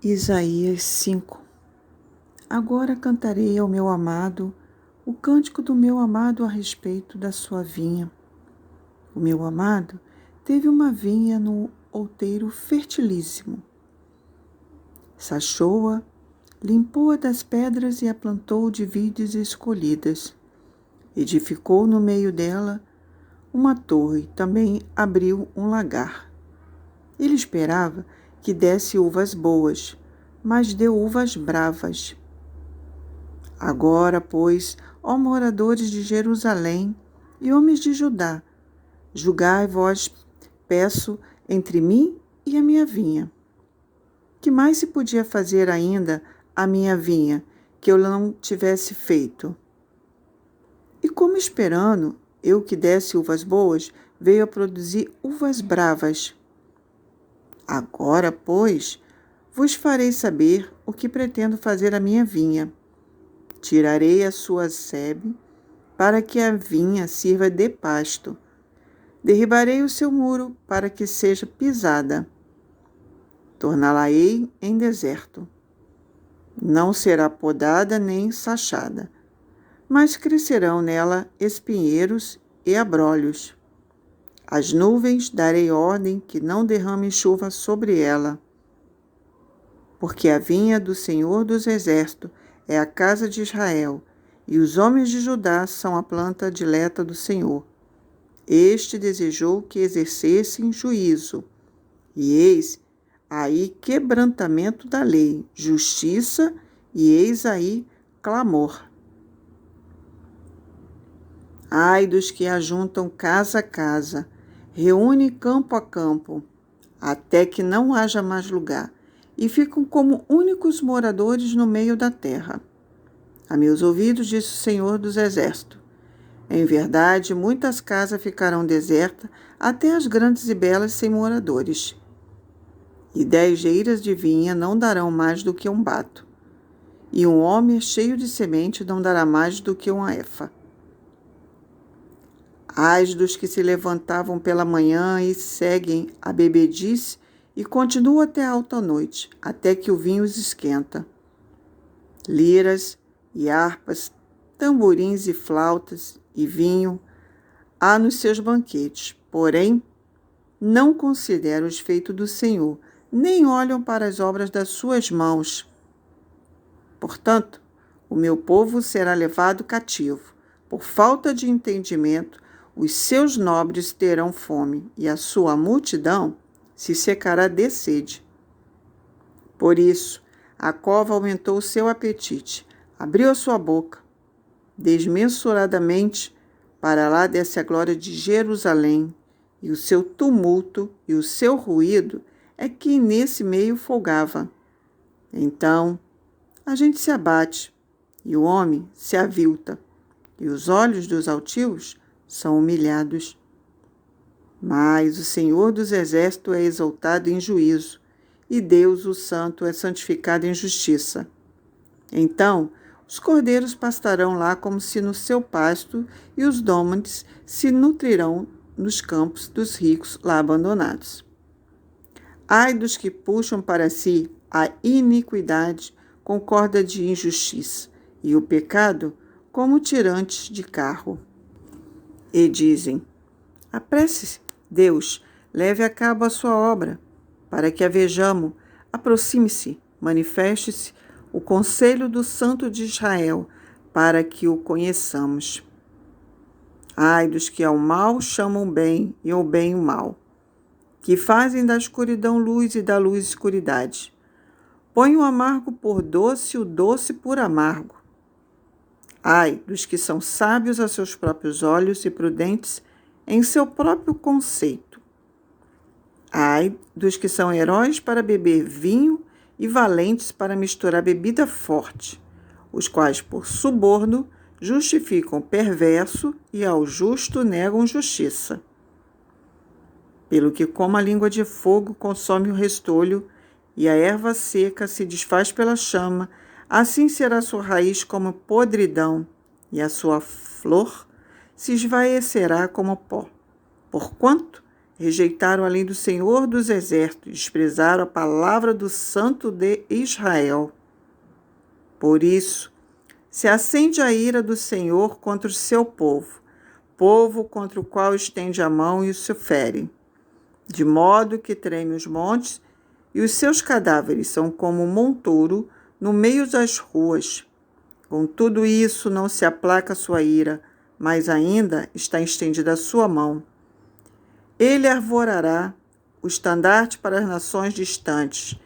Isaías 5. Agora cantarei ao meu amado o cântico do meu amado a respeito da sua vinha. O meu amado teve uma vinha no outeiro fertilíssimo. Sachou-a, limpou-a das pedras e a plantou de vides escolhidas. Edificou no meio dela uma torre, também abriu um lagar. Ele esperava que desse uvas boas, mas deu uvas bravas. Agora, pois, ó moradores de Jerusalém e homens de Judá, julgai vós, peço, entre mim e a minha vinha. Que mais se podia fazer ainda à minha vinha, que eu não tivesse feito? E como esperando, eu que desse uvas boas, veio a produzir uvas bravas. Agora, pois, vos farei saber o que pretendo fazer à minha vinha. Tirarei a sua sebe, para que a vinha sirva de pasto. Derribarei o seu muro, para que seja pisada. Torná-la-ei em deserto. Não será podada nem sachada, mas crescerão nela espinheiros e abrolhos. Às nuvens darei ordem que não derramem chuva sobre ela. Porque a vinha do Senhor dos Exércitos é a casa de Israel, e os homens de Judá são a planta dileta do Senhor. Este desejou que exercessem juízo, e eis aí quebrantamento da lei, justiça, e eis aí clamor. Ai dos que ajuntam casa a casa, reúnem campo a campo, até que não haja mais lugar, e ficam como únicos moradores no meio da terra. A meus ouvidos, disse o Senhor dos Exércitos, em verdade, muitas casas ficarão desertas, até as grandes e belas sem moradores. E 10 geiras de vinha não darão mais do que um bato, e um homem cheio de semente não dará mais do que uma efa. Ai dos que se levantavam pela manhã e seguem a bebedice e continuam até alta noite, até que o vinho os esquenta. Liras e harpas, tamborins e flautas e vinho há nos seus banquetes, porém não consideram os feitos do Senhor, nem olham para as obras das suas mãos. Portanto, o meu povo será levado cativo. Por falta de entendimento, os seus nobres terão fome, e a sua multidão se secará de sede. Por isso, a cova aumentou o seu apetite, abriu a sua boca, desmensuradamente, para lá desce a glória de Jerusalém, e o seu tumulto e o seu ruído é que nesse meio folgava. Então, a gente se abate, e o homem se avilta, e os olhos dos altivos são humilhados. Mas o Senhor dos Exércitos é exaltado em juízo, e Deus, o Santo, é santificado em justiça. Então, os cordeiros pastarão lá como se no seu pasto, e os dômanes se nutrirão nos campos dos ricos lá abandonados. Ai dos que puxam para si a iniquidade com corda de injustiça, e o pecado como tirantes de carro. E dizem, apresse-se, Deus, leve a cabo a sua obra, para que a vejamos, aproxime-se, manifeste-se o conselho do Santo de Israel, para que o conheçamos. Ai dos que ao mal chamam bem e ao bem o mal, que fazem da escuridão luz e da luz escuridade. Põe o amargo por doce e o doce por amargo. Ai dos que são sábios a seus próprios olhos e prudentes em seu próprio conceito. Ai dos que são heróis para beber vinho e valentes para misturar bebida forte, os quais, por suborno, justificam o perverso e ao justo negam justiça. Pelo que como a língua de fogo consome o restolho e a erva seca se desfaz pela chama, assim será sua raiz como podridão, e a sua flor se esvaecerá como pó, porquanto rejeitaram a lei do Senhor dos Exércitos, desprezaram a palavra do Santo de Israel. Por isso, se acende a ira do Senhor contra o seu povo, povo contra o qual estende a mão e o fere, de modo que treme os montes e os seus cadáveres são como um montouro no meio das ruas. Com tudo isso não se aplaca sua ira, mas ainda está estendida a sua mão. Ele arvorará o estandarte para as nações distantes,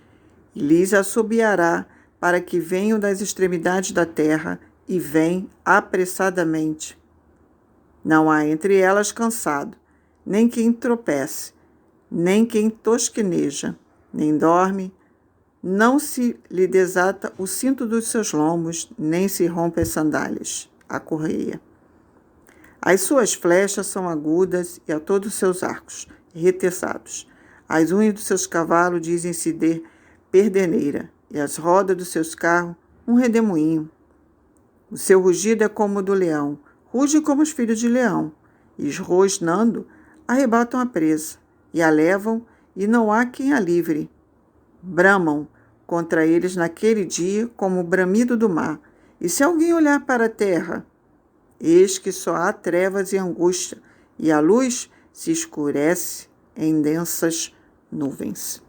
e lhes assobiará para que venham das extremidades da terra e vêm apressadamente. Não há entre elas cansado, nem quem tropece, nem quem tosqueneja, nem dorme, não se lhe desata o cinto dos seus lombos, nem se rompe as sandálias, a correia. As suas flechas são agudas e a todos os seus arcos reteçados. As unhas dos seus cavalos dizem-se de perdeneira, e as rodas dos seus carros um redemoinho. O seu rugido é como o do leão, ruge como os filhos de leão, e rosnando arrebatam a presa, e a levam, e não há quem a livre. Bramam contra eles naquele dia como o bramido do mar, e se alguém olhar para a terra, eis que só há trevas e angústia, e a luz se escurece em densas nuvens.